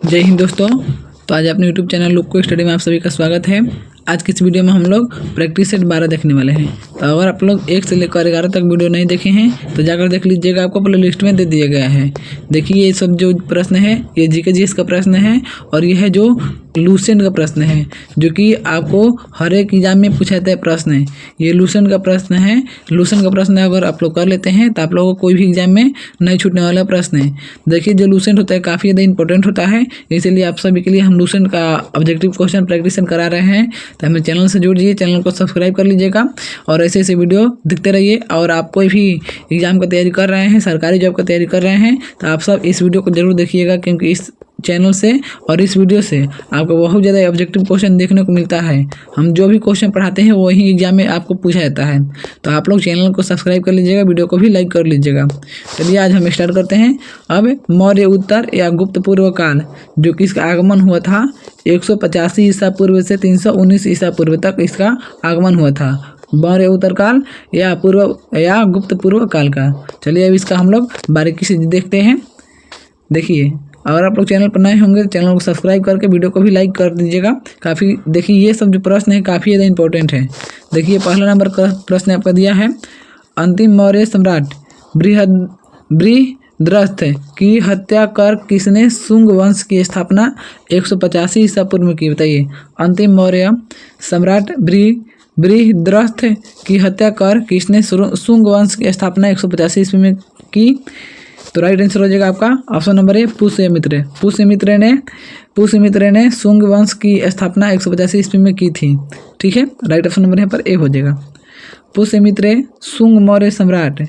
जय हिंद दोस्तों। तो आज अपने YouTube चैनल लुक्को स्टडी में आप सभी का स्वागत है। आज की इस वीडियो में हम लोग प्रैक्टिस सेट 12 देखने वाले हैं। तो अगर आप लोग 1 से लेकर 11 तक वीडियो नहीं देखे हैं तो जाकर देख लीजिएगा, आपको प्ले लिस्ट में दे दिया गया है। देखिए ये सब जो प्रश्न है ये जीके जीएस का प्रश्न है और ये है जो लूसेंट का प्रश्न है, जो कि आपको हर एक एग्जाम में पूछा जाता है प्रश्न है। ये लूसेंट का प्रश्न है। लूसेंट का प्रश्न अगर आप लोग कर लेते हैं तो आप लोगों को कोई भी एग्जाम में नहीं छूटने वाला प्रश्न है। देखिए जो लूसेंट होता है काफ़ी ज़्यादा इंपॉर्टेंट होता है, इसीलिए आप सभी के लिए हम लूसेंट का ऑब्जेक्टिव क्वेश्चन प्रैक्टिस करा रहे हैं। तो हमें चैनल से जुड़िए, चैनल को सब्सक्राइब कर लीजिएगा और ऐसे ऐसे वीडियो दिखते रहिए। और आप कोई भी एग्जाम का तैयारी कर रहे हैं, सरकारी जॉब का तैयारी कर रहे हैं, तो आप सब इस वीडियो को जरूर देखिएगा, क्योंकि इस चैनल से और इस वीडियो से आपको बहुत ज़्यादा ऑब्जेक्टिव क्वेश्चन देखने को मिलता है। हम जो भी क्वेश्चन पढ़ाते हैं वही एग्जाम में आपको पूछा जाता है। तो आप लोग चैनल को सब्सक्राइब कर लीजिएगा, वीडियो को भी लाइक कर लीजिएगा। चलिए आज हम स्टार्ट करते हैं। अब मौर्य उत्तर या गुप्त पूर्व काल, जो कि इसका आगमन हुआ था 185 ईसा पूर्व से 319 ईसा पूर्व तक इसका आगमन हुआ था। मौर्य उत्तर काल या पूर्व या गुप्त पूर्व काल का। चलिए अब इसका हम लोग बारीकी से देखते हैं। देखिए अगर आप लोग चैनल पर नए होंगे तो चैनल को सब्सक्राइब करके वीडियो को भी लाइक कर दीजिएगा। काफ़ी देखिए ये सब जो प्रश्न है काफ़ी ज़्यादा इंपॉर्टेंट है। देखिए पहला नंबर का प्रश्न आपका दिया है, अंतिम मौर्य सम्राट बृहद्रथ की हत्या कर किसने शुंग वंश की स्थापना 185 ईसा पूर्व में की? बताइए। अंतिम मौर्य सम्राट बृहद्रथ की हत्या कर किसने शुंग वंश की स्थापना 185 ईस्वी में की? तो राइट आंसर हो जाएगा आपका option number A, Pushyamitra. Pushyamitra ने शुंग वंश की स्थापना 185 ईस्वी में की थी। ठीक है, राइट ऑप्शन नंबर यहाँ पर ए हो जाएगा। पुष्यमित्र शुंग मौर्य सम्राट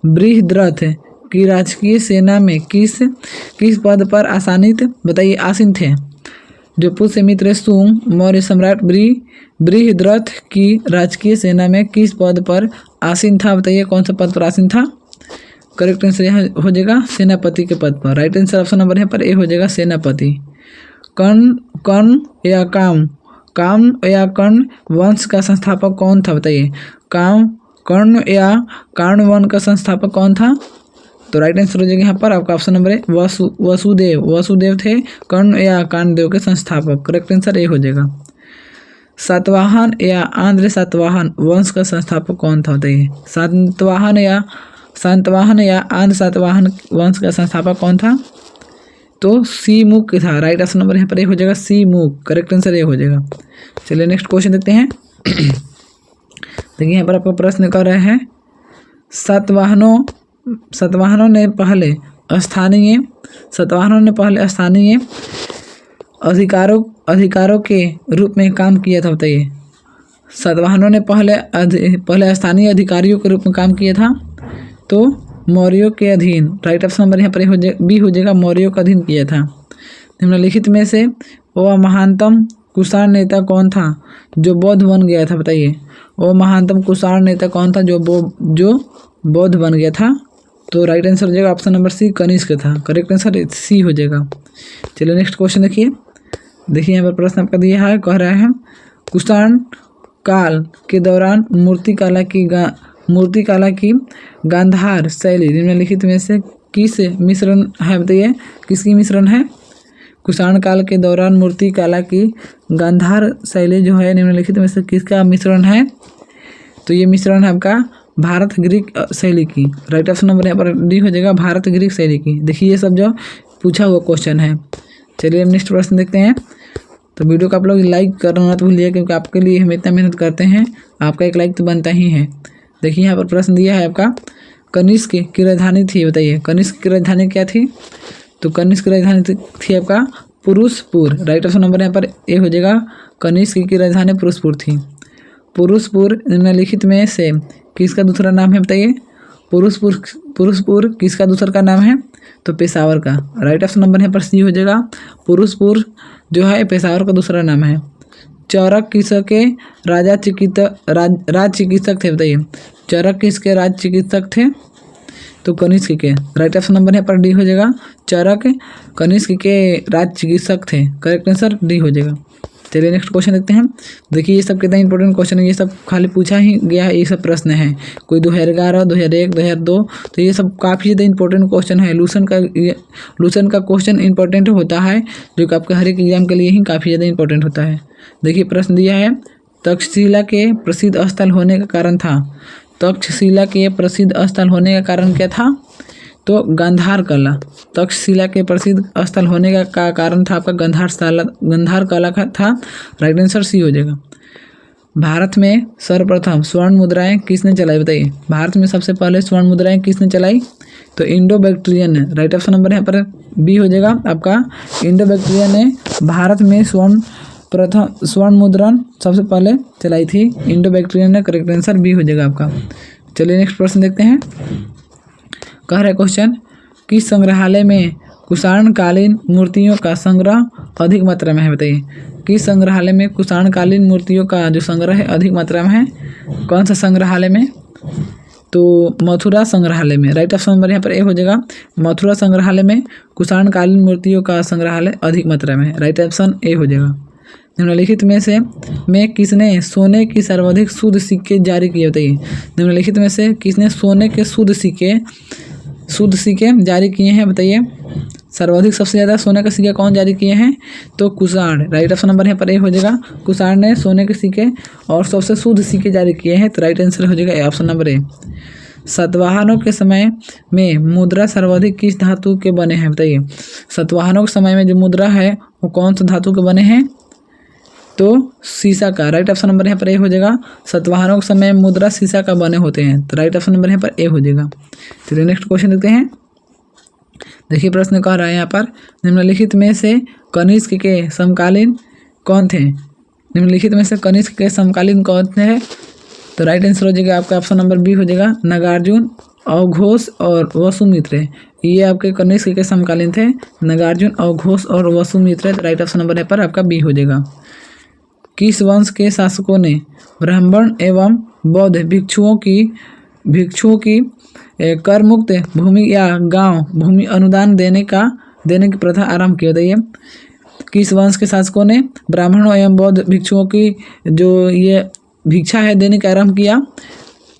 बृहद्रथ की राजकीय सेना में किस पद पर आसीन, बताइए, आसीन थे? जो पुष्यमित्र शुंग मौर्य सम्राट बृहद्रथ की राजकीय सेना में किस पद पर आसीन था? बताइए कौन सा पद पर आसीन था? करेक्ट आंसर यहाँ हो जाएगा सेनापति के पद पर। राइट आंसर ऑप्शन नंबर यहाँ पर ए हो जाएगा सेनापति। कर्ण या कर्ण वंश का संस्थापक कौन था? बताइए। कर्ण या कर्ण वंश का संस्थापक कौन था? तो राइट आंसर हो जाएगा यहाँ पर आपका ऑप्शन नंबर ए, वसुदेव थे कर्ण या कर्णदेव के संस्थापक। करेक्ट आंसर ए हो जाएगा। सातवाहन या आंध्र सातवाहन वंश का संस्थापक कौन था? बताइए। सातवाहन या आंध्र सातवाहन वंश का संस्थापक कौन था? तो सीमुख था। राइट ऑप्शन नंबर यहाँ पर ए हो जाएगा सीमुख। करेक्ट आंसर ए हो जाएगा। चलिए नेक्स्ट क्वेश्चन देखते हैं। देखिए यहाँ पर आपको प्रश्न कर रहे हैं, सातवाहनों ने पहले स्थानीय अधिकारों के रूप में काम किया था। बताइए। सातवाहनों ने पहले स्थानीय अधिकारियों के रूप में काम किया था, तो मौर्यों के अधीन। राइट ऑप्शन नंबर यहाँ पर बी हो जाएगा, मौर्यों का अधीन किया था। निम्नलिखित में से वह महानतम कुषाण नेता कौन था जो बौद्ध बन गया था? बताइए। वो महानतम कुषाण नेता कौन था जो बौद्ध बन गया था? तो राइट आंसर हो जाएगा ऑप्शन नंबर सी, कनिष्क था। करेक्ट आंसर सी हो जाएगा। चलिए नेक्स्ट क्वेश्चन देखिए। यहाँ पर प्रश्न आपका दिया है, कह रहा है कुषाण काल के दौरान मूर्तिकला की गांधार शैली निम्नलिखित में से किस मिश्रण है? बताइए किसकी मिश्रण है? कुषाण काल के दौरान मूर्तिकला की गांधार शैली जो है निम्नलिखित में से किसका मिश्रण है? तो ये मिश्रण है आपका भारत ग्रीक शैली की। राइट ऑप्शन नंबर यहाँ पर डी हो जाएगा, भारत ग्रीक शैली की। देखिए ये सब जो पूछा हुआ क्वेश्चन है। चलिए अब नेक्स्ट प्रश्न देखते हैं। तो वीडियो को आप लोग लाइक करना मत भूलिए, क्योंकि आपके लिए हम इतना मेहनत करते हैं, आपका एक लाइक तो बनता ही है। देखिए यहाँ पर प्रश्न दिया है आपका, कनिष्क की राजधानी थी। बताइए कनिष्क की राजधानी क्या थी? तो कनिष्क की राजधानी थी आपका पुरुषपुर। राइट ऑप्शन नंबर यहाँ पर ए हो जाएगा, कनिष्क की राजधानी पुरुषपुर थी। पुरुषपुर निम्नलिखित में से किसका दूसरा नाम है? बताइए। पुरुषपुर किसका दूसरा का नाम है? तो पेशावर का। राइट ऑप्शन नंबर यहाँ पर सी हो जाएगा, पुरुषपुर जो है पेशावर का दूसरा नाम है। चौरक किसके राज चिकित्सक थे? बताइए। चौरक किसके राज चिकित्सक थे? तो कनिष्क के। राइट ऑप्शन नंबर यहाँ पर डी हो जाएगा, चौरक कनिष्क के राज चिकित्सक थे। करेक्ट आंसर डी हो जाएगा। चलिए नेक्स्ट क्वेश्चन देखते हैं। देखिए ये सब कितना इंपॉर्टेंट क्वेश्चन है, ये सब खाली पूछा ही गया है, ये सब प्रश्न है, कोई 2011, 2001, 2002, तो ये सब काफ़ी ज़्यादा इंपॉर्टेंट क्वेश्चन है। लूसेंट का क्वेश्चन इंपॉर्टेंट होता है, जो कि आपके हर एक एग्जाम के लिए ही काफ़ी ज़्यादा इंपॉर्टेंट होता है। देखिए प्रश्न दिया है, तक्षशिला के प्रसिद्ध स्थल होने का कारण था। तक्षशिला के प्रसिद्ध स्थल होने का कारण क्या था? तो गांधार कला। तक्षशिला के प्रसिद्ध स्थल होने का कारण था आपका गांधार कला का था। राइट आंसर सी हो जाएगा। भारत में सर्वप्रथम स्वर्ण मुद्राएं किसने चलाई? बताइए, भारत में सबसे पहले स्वर्ण मुद्राएं किसने चलाई? तो इंडो बैक्टीरियन ने। राइट ऑप्शन नंबर यहाँ पर बी हो जाएगा आपका। इंडो बैक्टीरियन ने भारत में स्वर्ण मुद्रण सबसे पहले चलाई थी, इंडो बैक्टीरियन ने। करेक्ट आंसर बी हो जाएगा आपका। चलिए नेक्स्ट प्रश्न देखते हैं। कह रहे क्वेश्चन, किस संग्रहालय में कुषाणकालीन मूर्तियों का संग्रह अधिक मात्रा में है? बताइए, किस संग्रहालय में कुषाणकालीन मूर्तियों का जो संग्रह है अधिक मात्रा में है? कौन सा संग्रहालय में? तो मथुरा संग्रहालय में। राइट ऑप्शन नंबर यहाँ पर ए हो जाएगा। मथुरा संग्रहालय में कुषाणकालीन मूर्तियों का संग्रहालय अधिक मात्रा में है। राइट ऑप्शन ए हो जाएगा। निम्नलिखित में किसने सोने की सर्वाधिक शुद्ध सिक्के जारी किए? बताइए, निम्नलिखित में से किसने सोने के शुद्ध सिक्के जारी किए हैं? बताइए, सर्वाधिक सबसे ज़्यादा सोने के सिक्के कौन जारी किए हैं? तो कुषाण। राइट ऑप्शन नंबर यहाँ पर ए हो जाएगा। कुषाण ने सोने के सिक्के और सबसे शुद्ध सिक्के जारी किए हैं, तो राइट आंसर हो जाएगा ऑप्शन नंबर ए। सातवाहनों के समय में मुद्रा सर्वाधिक किस धातु के बने हैं? बताइए, सातवाहनों के समय में जो मुद्रा है वो कौन सा धातु के बने हैं? तो शीशा का। राइट ऑप्शन नंबर यहाँ पर ए हो जाएगा। सातवाहनों के समय मुद्रा शीशा का बने होते हैं, तो राइट ऑप्शन नंबर यहाँ पर ए हो जाएगा। चलिए नेक्स्ट क्वेश्चन देखते हैं। देखिए प्रश्न कह रहा है यहाँ पर, निम्नलिखित में से कनिष्क के समकालीन कौन थे? निम्नलिखित में से कनिष्क के समकालीन कौन थे? तो राइट आंसर हो जाएगा आपका ऑप्शन नंबर बी हो जाएगा। नागार्जुन, अवघोष और वसुमित्र, ये आपके कनिष्क के समकालीन थे। नागार्जुन, अवघोष और वसुमित्र। राइट ऑप्शन नंबर यहाँ पर आपका बी हो जाएगा। किस वंश के शासकों ने ब्राह्मण एवं बौद्ध भिक्षुओं की कर मुक्त भूमि या गांव भूमि अनुदान देने की प्रथा आरंभ की? बताइए, किस वंश के शासकों ने ब्राह्मणों एवं बौद्ध भिक्षुओं की जो ये भिक्षा है देने का आरंभ किया?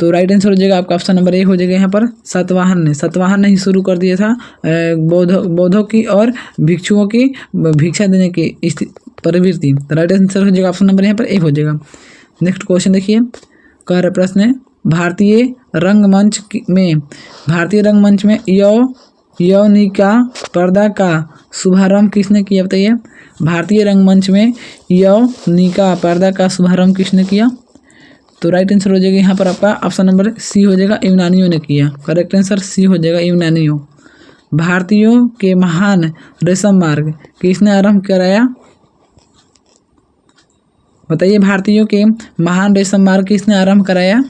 तो राइट आंसर हो जाएगा आपका ऑप्शन नंबर ए हो जाएगा यहाँ पर। सातवाहन ने ही शुरू कर दिया था बौद्धों की और भिक्षुओं की भिक्षा देने की प्रवृत्ति। राइट आंसर हो जाएगा ऑप्शन नंबर यहाँ पर ए हो जाएगा। नेक्स्ट क्वेश्चन देखिए, कह रहे प्रश्न है, भारतीय रंगमंच में यवनिका पर्दा का शुभारंभ किसने किया? बताइए, भारतीय रंगमंच में यवनिका पर्दा का शुभारंभ किसने किया? तो राइट आंसर हो जाएगा यहाँ पर आपका ऑप्शन नंबर सी हो जाएगा। यूनानियों ने किया। करेक्ट आंसर सी हो जाएगा, यूनानियों। भारतीयों के महान रेशम मार्ग किसने आरंभ कराया? बताइए, भारतीयों के महान रेशम मार्ग किसने आरंभ कराया?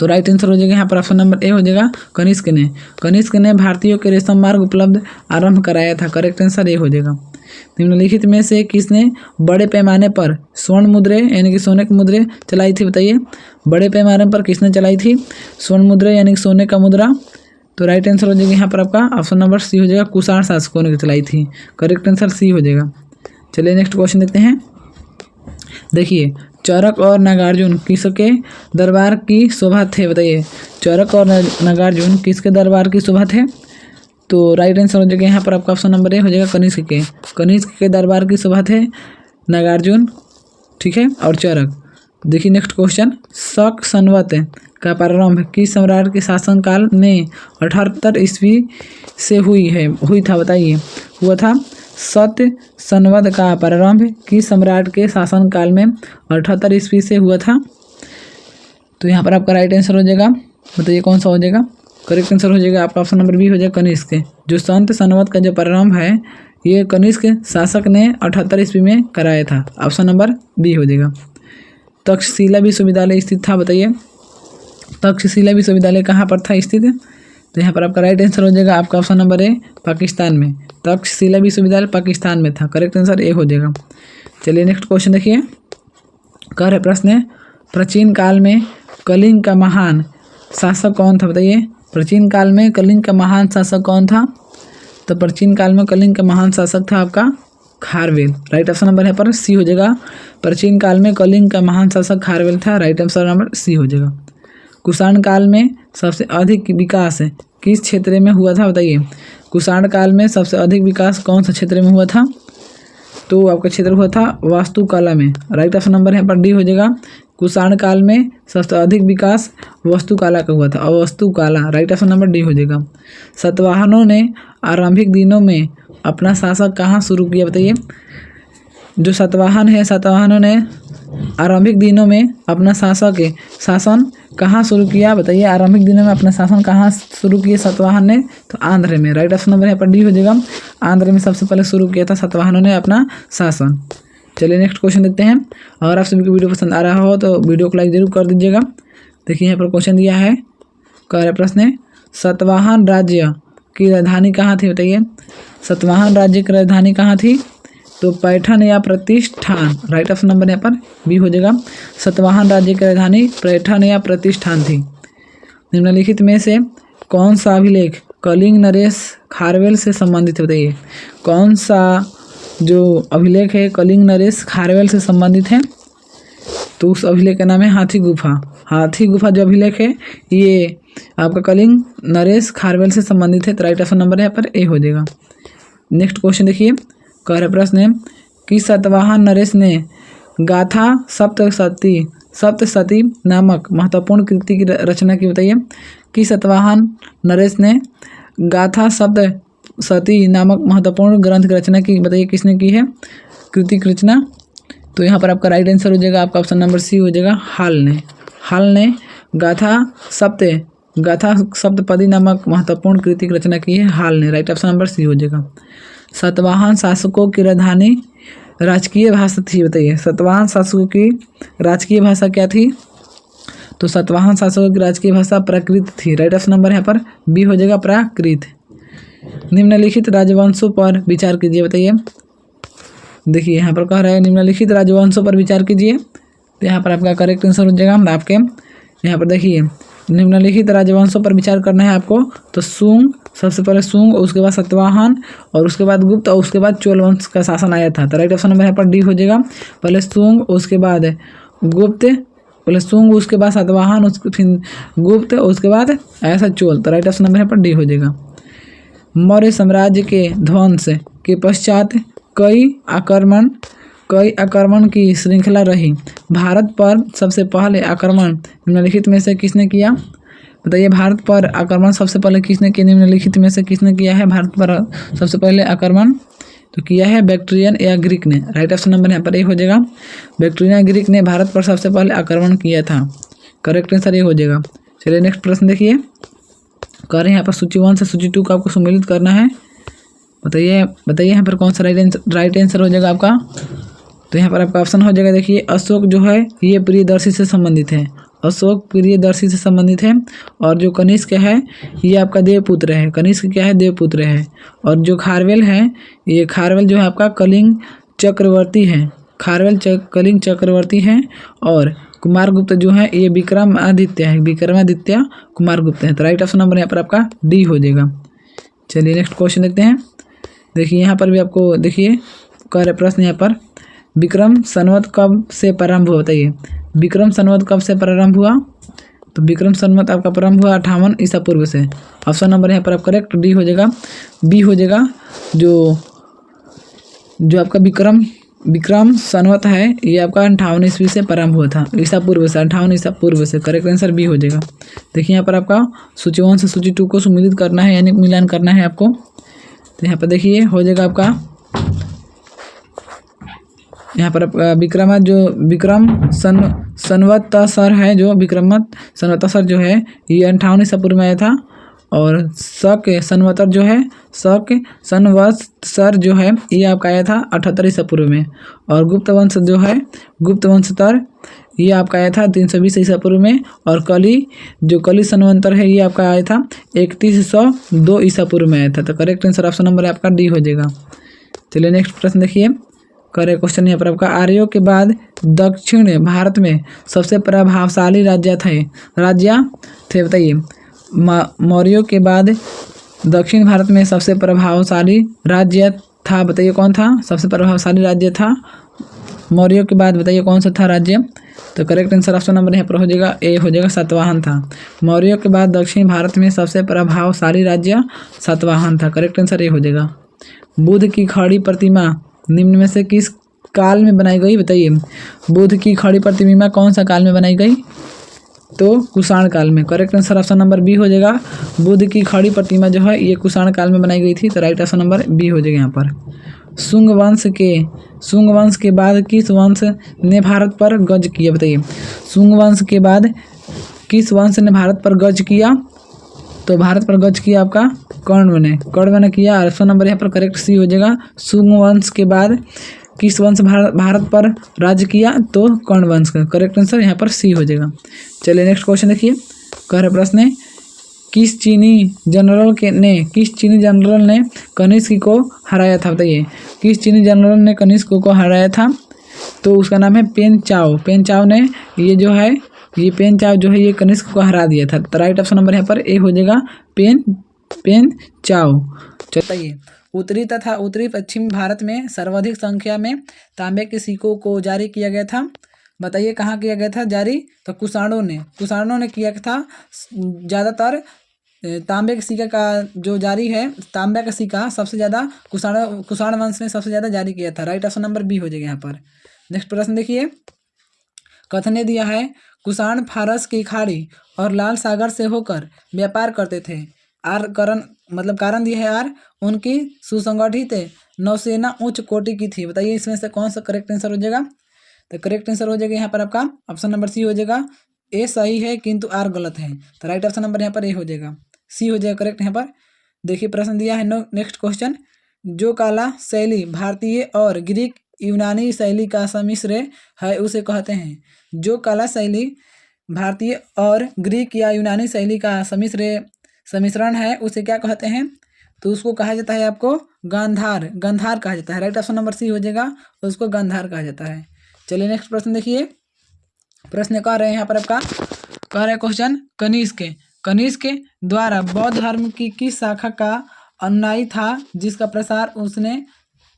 तो राइट आंसर हो जाएगा यहाँ पर ऑप्शन नंबर ए हो जाएगा। कनिष्क ने भारतीयों के रेशम मार्ग उपलब्ध आरंभ कराया था। करेक्ट आंसर ए हो जाएगा। निम्नलिखित में से किसने बड़े पैमाने पर स्वर्ण मुद्रे यानी कि सोने की मुद्रे चलाई थी? बताइए, बड़े पैमाने पर किसने चलाई थी स्वर्ण मुद्रे यानी कि सोने का मुद्रा? तो राइट आंसर हो जाएगा यहाँ पर आपका ऑप्शन नंबर सी हो जाएगा। कुषाण शासकों ने चलाई थी। करेक्ट आंसर सी हो जाएगा। चलिए नेक्स्ट क्वेश्चन देखते हैं। देखिए, चरक और नागार्जुन किसके दरबार की शोभा थे? बताइए, चरक और नागार्जुन किसके दरबार की शोभा थे? तो राइट आंसर हो जाएगा यहाँ पर आपका ऑप्शन नंबर ए हो जाएगा। कनिष्क के दरबार की शोभा थे नागार्जुन, ठीक है, और चरक। देखिए नेक्स्ट क्वेश्चन, शक संवत का प्रारंभ किस सम्राट के शासनकाल में 78 ईस्वी से हुई था? बताइए, हुआ था सत्य संवत का प्रारंभ किस सम्राट के शासनकाल में 78 ईस्वी से हुआ था? तो यहाँ पर आपका राइट आंसर हो जाएगा। बताइए कौन सा हो जाएगा? करेक्ट आंसर हो जाएगा आपका ऑप्शन नंबर बी हो जाएगा। कनिष्क। जो संत संवत का जो प्रारंभ है ये कनिष्क शासक ने 78 ईस्वी में कराया था। ऑप्शन नंबर बी हो जाएगा। तक्षशिला विश्वविद्यालय स्थित था? बताइए, तक्षशिला विश्वविद्यालय कहाँ पर था स्थित? तो यहाँ पर आपका राइट आंसर हो जाएगा आपका ऑप्शन नंबर ए, पाकिस्तान में। तक्षशिला विश्वविद्यालय पाकिस्तान में था। करेक्ट आंसर ए हो जाएगा। चलिए नेक्स्ट क्वेश्चन देखिए, कह रहे प्रश्न है, प्राचीन काल में कलिंग का महान शासक कौन था? बताइए, प्राचीन काल में कलिंग का महान शासक कौन था? तो प्राचीन काल में कलिंग का महान शासक था आपका खारवेल। राइट ऑप्शन नंबर यहाँ पर सी हो जाएगा। प्राचीन काल में कलिंग का महान शासक खारवेल था। राइट आंसर नंबर सी हो जाएगा। कुषाण काल में सबसे अधिक विकास किस क्षेत्र में हुआ था बताइए। कुषाण काल में सबसे अधिक विकास कौन सा क्षेत्र में हुआ था? तो आपका क्षेत्र हुआ था वास्तुकला में। राइट ऑप्शन नंबर यहाँ पर डी हो जाएगा। कुषाण काल में सबसे अधिक विकास वास्तुकला का हुआ था और वास्तुकला। राइट ऑप्शन नंबर डी हो जाएगा। सातवाहनों ने आरंभिक दिनों में अपना शासन कहाँ शुरू किया बताइए। जो सातवाहन है, सातवाहनों ने आरंभिक दिनों में अपना शासन कहाँ शुरू किया बताइए। आरंभिक दिनों में अपना शासन कहाँ शुरू किया सातवाहन ने? तो आंध्र में। राइट ऑप्शन नंबर यहाँ पर डी हो जाएगा। आंध्र में सबसे पहले शुरू किया था सातवाहनों ने अपना शासन। चलिए नेक्स्ट क्वेश्चन देखते हैं। अगर आप सभी को वीडियो पसंद आ रहा हो तो वीडियो को लाइक जरूर कर दीजिएगा। देखिए यहाँ पर क्वेश्चन दिया है, कह रहा प्रश्न है सातवाहन राज्य की राजधानी कहाँ थी बताइए। सातवाहन राज्य की राजधानी कहाँ थी? तो पैठन या प्रतिष्ठान। राइट ऑप्शन नंबर यहाँ पर बी हो जाएगा। सातवाहन राज्य की राजधानी पैठन या प्रतिष्ठान थी। निम्नलिखित में से कौन सा अभिलेख कलिंग नरेश खारवेल से संबंधित है बताइए। कौन सा जो अभिलेख है कलिंग नरेश खारवेल से संबंधित है? तो उस अभिलेख का नाम है हाथी गुफा। हाथी गुफा जो अभिलेख है ये आपका कलिंग नरेश खारवेल से संबंधित है। तो राइट ऑप्शन नंबर यहाँ पर ए हो जाएगा। नेक्स्ट क्वेश्चन देखिए, कह रहे प्रश्न है कि सातवाहन नरेश ने गाथा सप्तशती नामक महत्वपूर्ण कृति की रचना की बताइए। कि सातवाहन नरेश ने गाथा सप्तशती नामक महत्वपूर्ण ग्रंथ की रचना की बताइए। किसने की है कृति की रचना? तो यहाँ पर आपका राइट आंसर हो जाएगा, आपका ऑप्शन नंबर सी हो जाएगा, हाल ने गाथा सप्तपदी नामक महत्वपूर्ण कृति की रचना की है हाल ने। राइट ऑप्शन नंबर सी हो जाएगा। सातवाहन शासकों की राजधानी राजकीय भाषा थी बताइए। सातवाहन शासकों की राजकीय भाषा क्या थी? तो सातवाहन शासकों की राजकीय भाषा प्राकृत थी। राइट ऑप्शन नंबर यहाँ पर बी हो जाएगा, प्राकृत। निम्नलिखित राजवंशों पर विचार कीजिए बताइए। देखिए यहाँ पर कह रहा है निम्नलिखित राजवंशों पर विचार कीजिए। तो यहाँ पर आपका करेक्ट आंसर हो जाएगा आपके। यहाँ पर देखिए निम्नलिखित राजवंशों पर विचार करना है आपको। तो सुंग, सबसे पहले सुंग, उसके बाद सातवाहन और उसके बाद गुप्त और उसके बाद चोल वंश का शासन आया था। तो राइट ऑप्शन नंबर यहाँ पर डी हो जाएगा। पहले सुंग उसके बाद गुप्त, पहले सुंग उसके बाद सातवाहन उसके फिर गुप्त उसके बाद ऐसा चोल। तो राइट ऑप्शन नंबर यहाँ पर डी हो जाएगा। मौर्य साम्राज्य के ध्वंस के पश्चात कई आक्रमण की श्रृंखला रही। भारत पर सबसे पहले आक्रमण निम्नलिखित में से किसने किया बताइए। भारत पर आक्रमण सबसे पहले किसने किया? निम्नलिखित में से किसने किया है भारत पर सबसे पहले आक्रमण? तो किया है बैक्ट्रियन या ग्रीक ने। राइट ऑप्शन नंबर यहाँ पर ए हो जाएगा। बैक्ट्रियन ग्रीक ने भारत पर सबसे पहले आक्रमण किया था। करेक्ट आंसर ये हो जाएगा। चलिए नेक्स्ट प्रश्न देखिए, कह रहे हैं यहाँ पर सूची 1 से सूची 2 को आपको सम्मिलित करना है। बताइए यहाँ पर कौन सा राइट आंसर हो जाएगा आपका। तो यहाँ पर आपका ऑप्शन हो जाएगा, देखिए अशोक जो है ये प्रियदर्शी से संबंधित है। अशोक प्रियदर्शी से संबंधित है। और जो कनिष्क है ये आपका देवपुत्र है। कनिष्क क्या है? देवपुत्र है। और जो खारवेल है ये खारवेल जो है आपका कलिंग चक्रवर्ती है। खारवेल कलिंग चक्रवर्ती है। और कुमारगुप्त जो है ये विक्रमादित्य है। विक्रमादित्य कुमारगुप्त है। तो राइट ऑप्शन नंबर यहाँ पर आपका डी हो जाएगा। चलिए नेक्स्ट क्वेश्चन देखते हैं। देखिए यहाँ पर भी आपको देखिए कह रहे प्रश्न यहाँ पर विक्रम संवत कब से प्रारंभ हुआ बताइए। विक्रम संवत कब से प्रारंभ हुआ? तो विक्रम संवत आपका प्रारंभ हुआ 58 ईसा पूर्व से। ऑप्शन नंबर यहाँ पर आप करेक्ट डी हो जाएगा, बी हो जाएगा। जो आपका विक्रम संवत है ये आपका 58 ईस्वी से प्रारंभ हुआ था, ईसा पूर्व से, 58 ईसा पूर्व से। करेक्ट आंसर बी हो जाएगा। देखिए यहाँ पर आपका सूची 1 से सूची 2 को सम्मिलित करना है यानी मिलान करना है आपको। तो यहाँ पर देखिए हो जाएगा आपका यहाँ पर विक्रम संवत्सर है, जो विक्रम संवत्सर जो है ये 58 ईसा पूर्व में आया था। और संवत्सर जो है ये आपका आया था 78 ईसा पूर्व में। और गुप्त वंशतर ये आपका आया था 320 ईसा पूर्व में। और कली संवत्सर है ये आपका आया था 3102 ईसा पूर्व में आया था। तो करेक्ट आंसर ऑप्शन नंबर आपका डी हो जाएगा। चलिए नेक्स्ट प्रश्न देखिए, करेक्ट क्वेश्चन यहाँ पर आपका आर्यों के बाद दक्षिण भारत में सबसे प्रभावशाली राज्य थे बताइए। मौर्यों के बाद दक्षिण भारत में सबसे प्रभावशाली राज्य था, बताइए कौन था सबसे प्रभावशाली राज्य था। मौर्यों के बाद बताइए कौन सा था राज्य। तो करेक्ट आंसर ऑप्शन नंबर यहाँ पर हो जाएगा ए, हो जाएगा सातवाहन था। मौर्यों के बाद दक्षिण भारत में सबसे प्रभावशाली राज्य सातवाहन था। करेक्ट आंसर ए हो जाएगा। बुद्ध की खड़ी प्रतिमा निम्न में से किस काल में बनाई गई, बताइए। बुद्ध की खड़ी प्रतिमा कौन सा काल में बनाई गई, तो कुषाण काल में। Correct answer option number B हो जाएगा। बुद्ध की खड़ी प्रतिमा जो है ये कुषाण काल में बनाई गई थी, तो राइट ऑप्शन नंबर बी हो जाएगा यहाँ पर। शुंग वंश के बाद किस वंश ने भारत पर गज किया, बताइए। शुंग वंश के बाद किस वंश ने भारत पर गज किया, तो भारत पर गज किया आपका कर्ण ने किया। ऑप्शन नंबर यहाँ पर करेक्ट सी हो जाएगा। शुंग वंश के बाद किस वंश भारत पर राज्य किया, तो कर्ण वंश का। करेक्ट आंसर यहाँ पर सी हो जाएगा। चलिए नेक्स्ट क्वेश्चन देखिए, कह रहे प्रश्न है किस चीनी जनरल ने कनिष्क को हराया था, बताइए। किस चीनी जनरल ने कनिष्क को हराया था, तो उसका नाम है पेन चाओ ने पेन चाओ जो है ये कनिष्क को हरा दिया था। तो राइट ऑप्शन नंबर यहाँ पर ए हो जाएगा, पेन चाओ। चलिए उत्तरी पश्चिम भारत में सर्वाधिक संख्या में तांबे के सिक्कों को जारी किया गया था, बताइए कहाँ किया गया था जारी, तो कुषाणों ने किया था। ज़्यादातर तांबे के सिक्का का जो जारी है, तांबे का सिक्का सबसे ज़्यादा कुषाण वंश ने सबसे ज़्यादा जारी किया था। राइट ऑप्शन नंबर बी हो जाएगा यहाँ पर। नेक्स्ट प्रश्न देखिए, कथन ने दिया है कुषाण फारस की खाड़ी और लाल सागर से होकर व्यापार करते थे। कारण दिया है आर, उनकी सुसंगठित नौसेना उच्च कोटि की थी, बताइए इसमें से कौन सा करेक्ट आंसर हो जाएगा। तो करेक्ट आंसर हो जाएगा यहाँ पर आपका ऑप्शन नंबर सी हो जाएगा। ए सही है किंतु आर गलत है, तो राइट ऑप्शन नंबर यहाँ पर ए हो जाएगा, सी हो जाएगा करेक्ट यहाँ पर। देखिए प्रश्न दिया है नेक्स्ट क्वेश्चन, जो कला शैली भारतीय और ग्रीक यूनानी शैली का सम्मिश्र है उसे कहते हैं। जो कला शैली भारतीय और ग्रीक या यूनानी शैली का सम्मिश्रण है उसे क्या कहते हैं, तो उसको कहा जाता है आपको गांधार कहा जाता है। राइट ऑप्शन नंबर सी हो जाएगा, उसको गांधार कहा जाता है। चलिए नेक्स्ट प्रश्न देखिए, प्रश्न कह रहे हैं यहाँ पर आपका, कह रहे क्वेश्चन कनिष्क द्वारा बौद्ध धर्म की किस शाखा का अनुयायी था जिसका प्रसार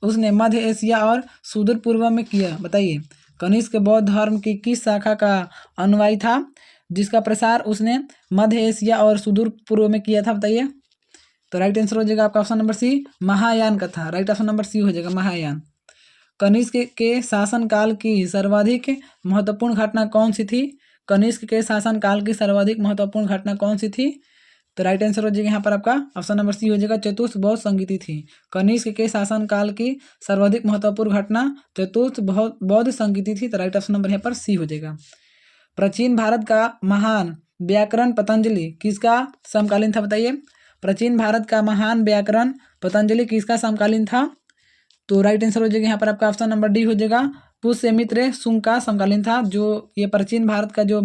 उसने मध्य एशिया और सुदूर पूर्व में किया, बताइए। कनिष्क बौद्ध धर्म की किस शाखा का अनुयायी था जिसका प्रसार उसने मध्य एशिया और सुदूर पूर्व में किया था, बताइए। तो राइट आंसर हो जाएगा आपका ऑप्शन नंबर सी, महायान का था। राइट ऑप्शन नंबर सी हो जाएगा, महायान। कनिष्क के शासनकाल की सर्वाधिक महत्वपूर्ण घटना कौन सी थी, कनिष्क के शासनकाल की सर्वाधिक महत्वपूर्ण घटना कौन सी थी, तो राइट आंसर हो जाएगा यहाँ पर आपका ऑप्शन नंबर सी हो जाएगा, चतुर्थ बौद्ध संगीति थी। कनिष्क के शासनकाल की सर्वाधिक महत्वपूर्ण घटना चतुर्थ बौद्ध संगीति थी, तो राइट ऑप्शन नंबर यहाँ पर सी हो जाएगा। प्राचीन भारत का महान व्याकरण पतंजलि किसका समकालीन था, बताइए। प्राचीन भारत का महान व्याकरण पतंजलि किसका समकालीन था, तो राइट आंसर हो जाएगा यहाँ पर आपका ऑप्शन नंबर डी हो जाएगा, पुष्यमित्र शुंग का समकालीन था। जो ये प्राचीन भारत का जो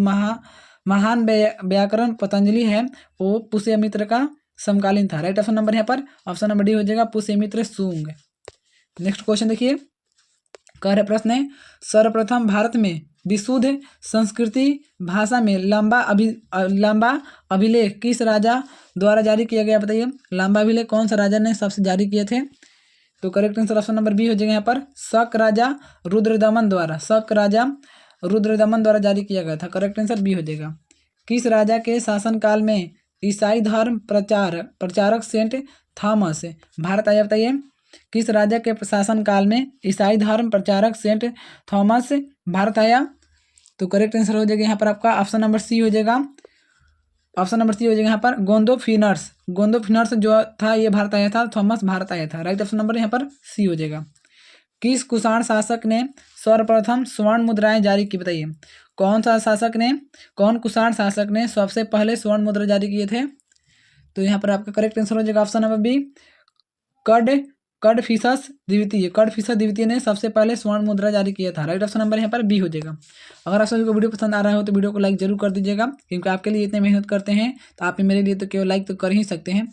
महान व्याकरण पतंजलि है वो पुष्यमित्र का समकालीन था। राइट ऑप्शन नंबर यहाँ पर ऑप्शन नंबर डी हो जाएगा, पुष्यमित्र शुंग। नेक्स्ट क्वेश्चन देखिए, कह रहे प्रश्न है सर्वप्रथम भारत में विशुद्ध संस्कृति भाषा में लंबा अभिलेख किस राजा द्वारा जारी किया गया, बताइए। लंबा अभिलेख कौन सा राजा ने सबसे जारी किए थे, तो correct answer option number B हो जाएगा यहाँ पर, शक राजा रुद्रदमन द्वारा जारी किया गया था। करेक्ट आंसर बी हो जाएगा। किस राजा के शासनकाल में ईसाई धर्म प्रचारक सेंट थॉमस भारत आया, बताइए। किस राजा के शासनकाल में ईसाई धर्म प्रचारक सेंट थॉमस भारत आया, तो करेक्ट आंसर हो जाएगा यहाँ पर आपका ऑप्शन नंबर सी हो जाएगा, ऑप्शन नंबर सी हो जाएगा यहाँ पर, गोंदोफिनर्स जो था ये भारत आया था, थॉमस भारत आया था। राइट ऑप्शन नंबर यहाँ पर सी हो जाएगा। किस कुषाण शासक ने सर्वप्रथम स्वर्ण मुद्राएं जारी की, बताइए। कौन कुषाण शासक ने सबसे पहले स्वर्ण मुद्रा जारी किए थे, तो यहाँ पर आपका करेक्ट आंसर हो जाएगा ऑप्शन नंबर बी, कडफिसस द्वितीय ने सबसे पहले स्वर्ण मुद्रा जारी किया था। राइट ऑप्शन नंबर यहाँ पर बी हो जाएगा। अगर आप सभी को वीडियो पसंद आ रहा हो तो वीडियो को लाइक जरूर कर दीजिएगा, क्योंकि आपके लिए इतने मेहनत करते हैं तो आप मेरे लिए तो केवल लाइक तो कर ही सकते हैं।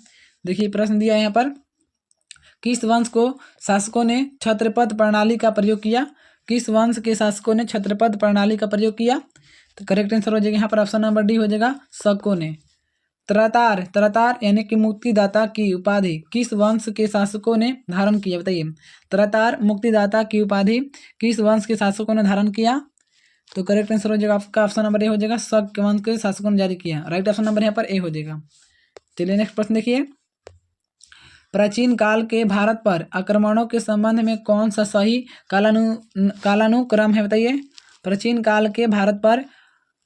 देखिए प्रश्न दिया है यहाँ पर, किस वंश को शासकों ने छत्रपद प्रणाली का प्रयोग किया, किस वंश के शासकों ने छत्रपद प्रणाली का प्रयोग किया, तो करेक्ट आंसर हो जाएगा यहाँ पर ऑप्शन नंबर डी हो जाएगा, शकों ने। त्रतार त्रतार यानी कि मुक्तिदाता की उपाधि किस वंश के शासकों ने धारण किया, बताइए। त्रतार मुक्तिदाता की उपाधि किस वंश के शासकों ने धारण किया? तो करेक्ट आंसर हो जाएगा आपका ऑप्शन नंबर ए हो जाएगा, शक के वंश के शासकों ने जारी किया। राइट ऑप्शन नंबर यहाँ पर ए हो जाएगा। चलिए नेक्स्ट प्रश्न देखिए। प्राचीन काल के भारत पर आक्रमणों के संबंध में कौन सा सही कालानुक्रम है, बताइए। प्राचीन काल के भारत पर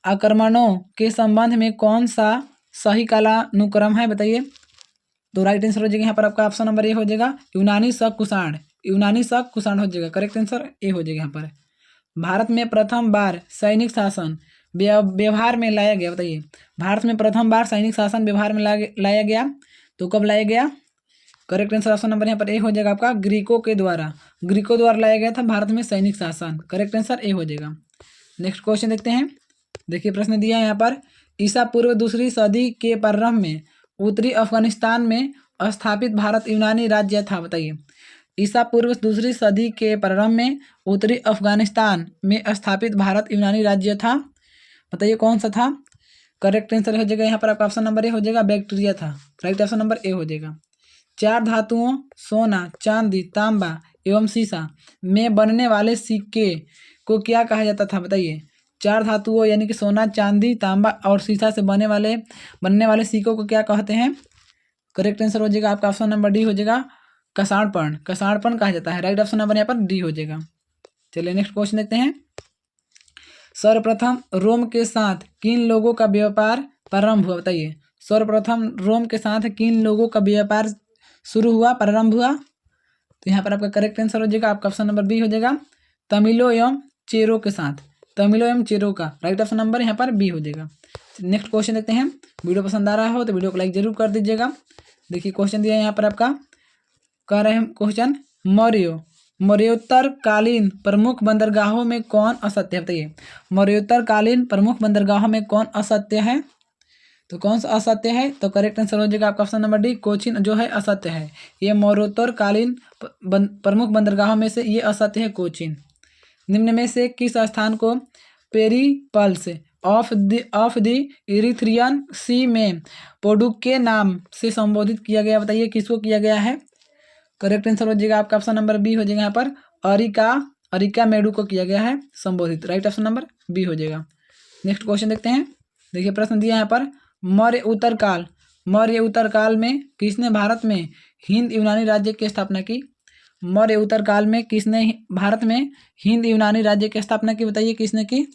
आक्रमणों के संबंध में कौन सा सही कालानुक्रम है, बताइए। तो राइट आंसर हो जाएगा यहाँ पर आपका ऑप्शन नंबर ए हो जाएगा, यूनानी शक कुषाण। यूनानी शक कुषाण हो जाएगा, करेक्ट आंसर ए हो जाएगा यहाँ पर। भारत में प्रथम बार सैनिक शासन व्यवहार में लाया गया, बताइए। भारत में प्रथम बार सैनिक शासन व्यवहार में लाया गया, तो कब लाया गया? करेक्ट आंसर ऑप्शन नंबर यहाँ पर ए हो जाएगा आपका, ग्रीकों द्वारा लाया गया था भारत में सैनिक शासन। करेक्ट आंसर ए हो जाएगा। नेक्स्ट क्वेश्चन देखते हैं। देखिए प्रश्न दिया है यहाँ पर, ईसा पूर्व दूसरी सदी के प्रारंभ में उत्तरी अफगानिस्तान में स्थापित भारत यूनानी राज्य था, बताइए। ईसा पूर्व दूसरी सदी के प्रारंभ में उत्तरी अफगानिस्तान में स्थापित भारत यूनानी राज्य था, बताइए कौन सा था? करेक्ट आंसर हो जाएगा यहाँ पर आपका ऑप्शन नंबर ए हो जाएगा, बैक्टीरिया था। राइट ऑप्शन नंबर ए हो जाएगा। चार धातुओं सोना, चांदी, तांबा एवं सीसा में बनने वाले सिक्के को क्या कहा जाता था, बताइए। चार धातुओं यानी कि सोना, चांदी, तांबा और सीसा से बनने वाले सिक्कों को क्या कहते हैं? करेक्ट आंसर हो जाएगा आपका ऑप्शन नंबर डी हो जाएगा, कसाड़पण कहा जाता है। राइट ऑप्शन नंबर यहाँ पर डी हो जाएगा। चलिए नेक्स्ट क्वेश्चन देखते हैं। सर्वप्रथम रोम के साथ किन लोगों का व्यापार प्रारंभ हुआ, बताइए। सर्वप्रथम रोम के साथ किन लोगों का व्यापार प्रारंभ हुआ? तो यहाँ पर आपका करेक्ट आंसर हो जाएगा आपका ऑप्शन नंबर बी हो जाएगा, तमिलों एवं चेरों के साथ। तमिलों एवं चेरों का राइट ऑप्शन नंबर यहाँ पर बी हो जाएगा। नेक्स्ट क्वेश्चन देखते हैं। वीडियो पसंद आ रहा हो तो वीडियो को लाइक जरूर कर दीजिएगा। देखिए क्वेश्चन दिया है यहाँ पर आपका, कह रहे हैं क्वेश्चन, मौर्योत्तर कालीन प्रमुख बंदरगाहों में कौन असत्य है, बताइए। मौर्योत्तर कालीन प्रमुख बंदरगाहों में कौन असत्य है? तो कौन सा असत्य है? तो करेक्ट आंसर हो जाएगा आपका ऑप्शन नंबर डी, कोचीन जो है असत्य है। ये मौर्योत्तर कालीन प्रमुख बंदरगाहों में से ये असत्य है, कोचीन। निम्न में से किस स्थान को पेरिप्लस ऑफ द इरिथ्रियन सी में पोडुक के नाम से संबोधित किया गया, बताइए किसको किया गया है? करेक्ट आंसर हो जाएगा आपका ऑप्शन नंबर बी हो जाएगा यहाँ पर, अरिका मेडू को किया गया है संबोधित। राइट ऑप्शन नंबर बी हो जाएगा। नेक्स्ट क्वेश्चन देखते हैं। देखिए प्रश्न दिया यहाँ पर, मौर्य उत्तर काल में किसने भारत में हिंद यूनानी राज्य की स्थापना की? मौर्य उत्तर काल में किसने भारत में हिंद यूनानी राज्य की स्थापना की, बताइए किसने की?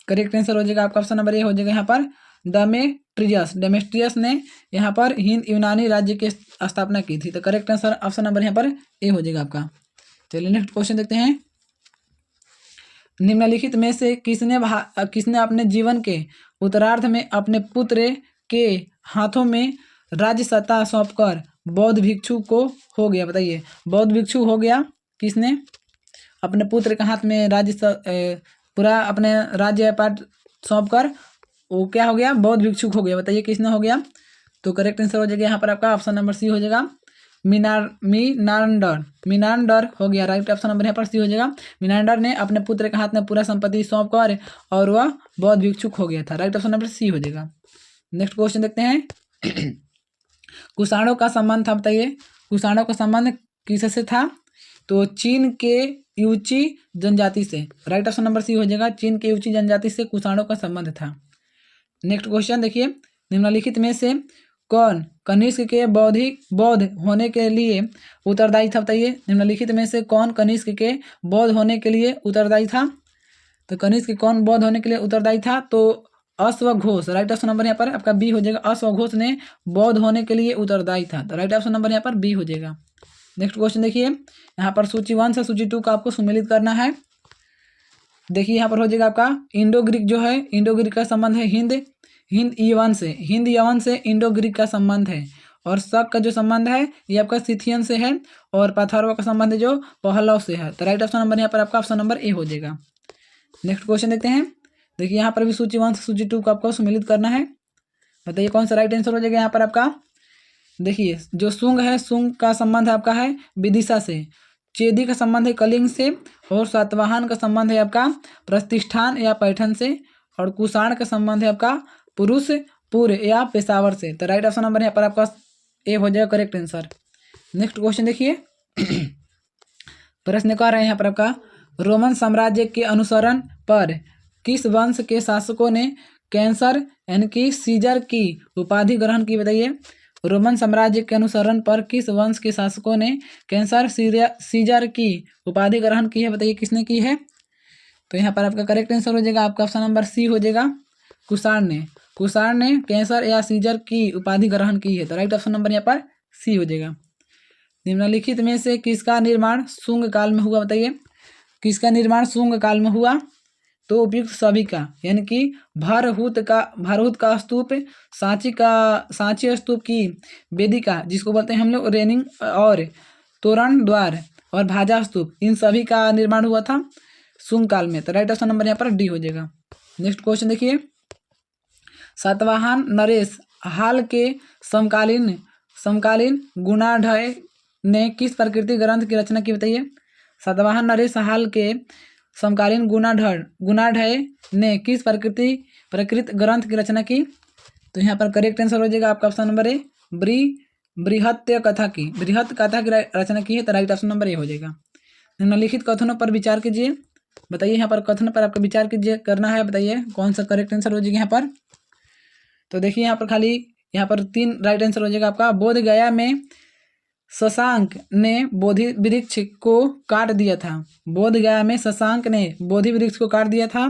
करेक्ट आंसर हो जाएगा आपका ऑप्शन नंबर ए हो जाएगा यहाँ पर, डेमेट्रियस ने यहाँ पर हिंद यूनानी राज्य की स्थापना की थी। तो करेक्ट आंसर ऑप्शन नंबर यहाँ पर ए हो जाएगा आपका। चलिए नेक्स्ट क्वेश्चन देखते हैं। निम्नलिखित में से किसने अपने जीवन के उत्तरार्ध में अपने पुत्र के हाथों में राज्य सत्ता सौंपकर बौद्ध भिक्षु को हो गया, बताइए। बौद्ध भिक्षु हो गया किसने? अपने पुत्र के हाथ में पूरा अपने राज्य पाठ सौंपकर वो क्या हो गया? बौद्ध भिक्षुक हो गया, बताइए किसने हो गया? तो करेक्ट आंसर हो जाएगा यहाँ पर आपका ऑप्शन नंबर सी हो जाएगा, मीनांडर हो गया। राइट ऑप्शन नंबर यहाँ पर सी हो जाएगा। मीनांडर ने अपने पुत्र के हाथ में पूरा संपत्ति सौंप कर और वह बौद्ध भिक्षुक हो गया था। राइट ऑप्शन नंबर सी हो जाएगा। नेक्स्ट क्वेश्चन देखते हैं। कुषाणों का संबंध था, बताइए कुषाणों का संबंध किससे था? तो चीन के यूची जनजाति से। राइट ऑप्शन नंबर सी हो जाएगा, चीन के यूची जनजाति से कुषाणों का संबंध था। नेक्स्ट क्वेश्चन देखिए, निम्नलिखित में से कौन कनिष्क के बौद्ध होने के लिए उत्तरदायी था, बताइए। निम्नलिखित में से कौन कनिष्क के बौद्ध होने के लिए उत्तरदायी था? तो कनिष्क कौन बौद्ध होने के लिए उत्तरदायी था? तो अश्वघोष। राइट ऑप्शन नंबर यहाँ पर आपका बी हो जाएगा, अश्वघोष ने बौद्ध होने के लिए उत्तरदायी था। तो राइट ऑप्शन नंबर यहाँ पर बी हो जाएगा। नेक्स्ट क्वेश्चन देखिए, यहाँ पर सूची 1 से सूची 2 का आपको सम्मिलित करना है। देखिए यहाँ पर हो जाएगा आपका इंडो ग्रीक जो है, इंडो ग्रीक का संबंध है हिंद यवन से इंडो ग्रीक का संबंध है। और शक का जो संबंध है ये आपका सिथियन से है, और पाथारवा का संबंध है जो पहलव से है। तो राइट ऑप्शन नंबर यहाँ पर आपका ऑप्शन नंबर ए हो जाएगा। नेक्स्ट क्वेश्चन देखते हैं। देखिए यहाँ पर भी सूची 1 से सूची 2 को आपको सम्मिलित करना है, बताइए कौन सा राइट आंसर हो जाएगा यहाँ पर आपका। देखिए जो शुंग है, शुंग का संबंध आपका है विदिशा से, चेदी का संबंध है कलिंग से, और सातवाहन का संबंध है आपका प्रतिष्ठान या पैठन से, और कुषाण का संबंध है आपका पुरुष पूर या पेशावर से। तो राइट ऑप्शन नंबर यहाँ पर आपका ए हो जाएगा करेक्ट आंसर। नेक्स्ट क्वेश्चन देखिए। प्रश्न कह रहे हैं यहाँ पर आपका रोमन साम्राज्य के अनुसरण पर किस वंश के शासकों ने कैंसर यानी कि सीजर की उपाधि ग्रहण की, बताइए। रोमन साम्राज्य के अनुसरण पर किस वंश के शासकों ने कैंसर सीजर की उपाधि ग्रहण की है, बताइए किसने की है। तो यहाँ पर आपका करेक्ट आंसर हो जाएगा आपका ऑप्शन नंबर सी हो जाएगा, कुषाण ने कैंसर या सीजर की उपाधि ग्रहण की है। तो राइट ऑप्शन नंबर यहाँ पर सी हो जाएगा। निम्नलिखित में से किसका निर्माण शुंग काल में हुआ, बताइए किसका निर्माण शुंग काल में हुआ। तो उपयुक्त सभी का, यानी कि भरहुत का स्तूप, सांची स्तूप की वेदिका जिसको बोलते हैं हम लोग रेनिंग, और तोरण द्वार और भाजा स्तूप, इन सभी का निर्माण हुआ था शुंग काल में। तो राइट ऑप्शन नंबर यहाँ पर डी हो जाएगा। नेक्स्ट क्वेश्चन देखिए। सातवाहन नरेश हाल के समकालीन गुणाढ़ ने किस प्राकृतिक ग्रंथ की रचना की, बताइए। सातवाहन नरेश हाल के समकालीन गुणाढ़ ने किस प्रकृत ग्रंथ की रचना की। तो यहाँ पर करेक्ट आंसर हो जाएगा आपका ऑप्शन नंबर ए, बृहत कथा की रचना की है। तो राइट ऑप्शन नंबर ए हो जाएगा। निम्नलिखित कथनों पर विचार कीजिए, बताइए यहाँ पर कथन पर आपका विचार कीजिए करना है, बताइए कौन सा करेक्ट आंसर हो जाएगा यहाँ पर। तो देखिए यहाँ पर खाली यहाँ पर 3 राइट आंसर हो जाएगा आपका। बोध गया में शशांक ने बोधि वृक्ष को काट दिया था। बोध गया में शशांक ने बोधि वृक्ष को काट दिया था।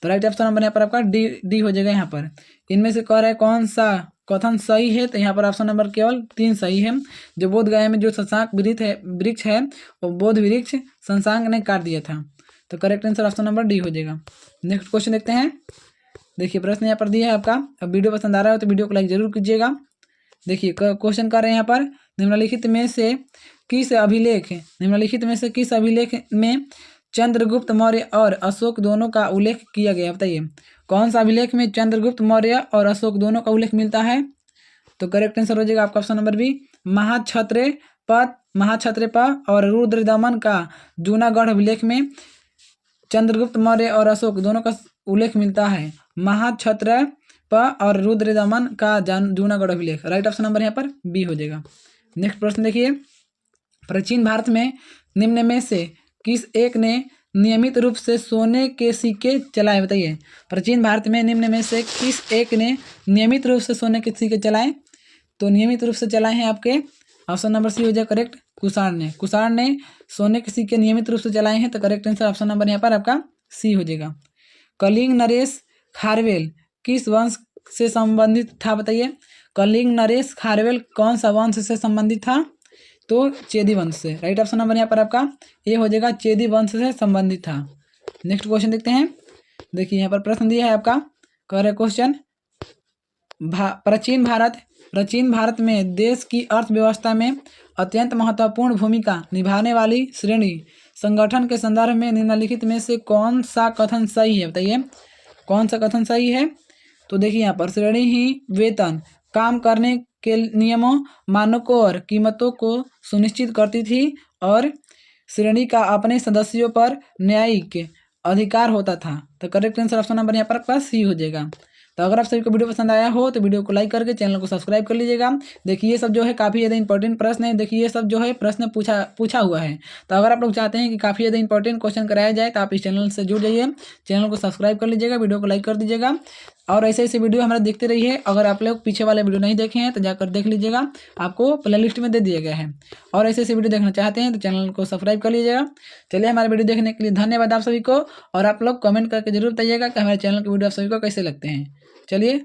तो राइट ऑप्शन नंबर यहाँ पर आपका डी हो जाएगा। यहाँ पर इनमें से कह रहा है कौन सा कथन सही है। तो यहाँ पर ऑप्शन नंबर केवल 3 सही है। जो बोध गया में जो शशांक वृक्ष है वो बोध वृक्ष शशांक ने काट दिया था। तो correct answer option number D हो जाएगा। नेक्स्ट क्वेश्चन देखते हैं। देखिए प्रश्न यहाँ पर दिया है आपका। अब वीडियो पसंद आ रहा है तो वीडियो को लाइक जरूर कीजिएगा। देखिए क्वेश्चन कर रहे हैं यहाँ पर निम्नलिखित में से किस अभिलेख में चंद्रगुप्त मौर्य और अशोक दोनों का उल्लेख किया गया, बताइए कौन सा अभिलेख में चंद्रगुप्त मौर्य और अशोक दोनों का उल्लेख मिलता है। तो करेक्ट आंसर हो जाएगा आपका ऑप्शन नंबर बी, महाक्षत्रेय और रुद्रदमन का जूनागढ़ अभिलेख में चंद्रगुप्त मौर्य और अशोक दोनों का उल्लेख मिलता है। महाक्षत्रेय और रुद्रदमन का जूनागढ़ अभिलेख। राइट ऑप्शन नंबर यहाँ पर बी हो जाएगा। नेक्स्ट प्रश्न देखिए। प्राचीन भारत में निम्न में से किस एक ने नियमित रूप से सोने के सिक्के चलाए, बताइए। प्राचीन भारत में निम्न में से किस एक ने नियमित रूप से सोने के सिक्के चलाए। तो नियमित रूप से चलाए हैं आपके ऑप्शन नंबर सी हो जाएगा करेक्ट, कुषाण ने सोने के सिक्के नियमित रूप से चलाए हैं। तो करेक्ट आंसर ऑप्शन नंबर यहाँ पर आपका सी हो जाएगा। कलिंग नरेश खारवेल किस वंश से संबंधित था, बताइए। कलिंग नरेश खारवेल कौन सा वंश से संबंधित था। तो चेदी वंश से। राइट ऑप्शन नंबर यहाँ पर आपका ए हो जाएगा, चेदी वंश से संबंधित था। नेक्स्ट क्वेश्चन देखते हैं। देखिए यहाँ पर प्रश्न दिया है आपका। कह रहे क्वेश्चन प्राचीन भारत में देश की अर्थव्यवस्था में अत्यंत महत्वपूर्ण भूमिका निभाने वाली श्रेणी संगठन के संदर्भ में निम्नलिखित में से कौन सा कथन सही है, बताइए कौन सा कथन सही है। तो देखिए यहाँ पर श्रेणी ही वेतन, काम करने के नियमों, मानकों और कीमतों को सुनिश्चित करती थी और श्रेणी का अपने सदस्यों पर न्यायिक अधिकार होता था। तो करेक्ट आंसर ऑप्शन नंबर यहाँ पर आपका सी हो जाएगा। तो अगर आप सभी को वीडियो पसंद आया हो तो वीडियो को लाइक करके चैनल को सब्सक्राइब कर लीजिएगा। देखिए ये सब जो है काफ़ी ज़्यादा इंपॉर्टेंट प्रश्न है। देखिए ये सब जो है प्रश्न पूछा हुआ है। तो अगर आप लोग चाहते हैं कि काफ़ी ज़्यादा इंपॉर्टेंट क्वेश्चन कराया जाए तो आप इस चैनल से जुड़ जाइए, चैनल को सब्सक्राइब कर लीजिएगा, वीडियो को लाइक कर दीजिएगा और ऐसे वीडियो हमारा देखते रहिए। अगर आप लोग पीछे वाले वीडियो नहीं देखे हैं तो जाकर देख लीजिएगा, आपको प्ले लिस्ट में दे दिया गया है। और ऐसे वीडियो देखना चाहते हैं तो चैनल को सब्सक्राइब कर लीजिएगा। चलिए हमारे वीडियो देखने के लिए धन्यवाद आप सभी को। और आप लोग कमेंट करके जरूर बताइएगा कि हमारे चैनल के वीडियो आप सभी को कैसे लगते हैं। चलिए।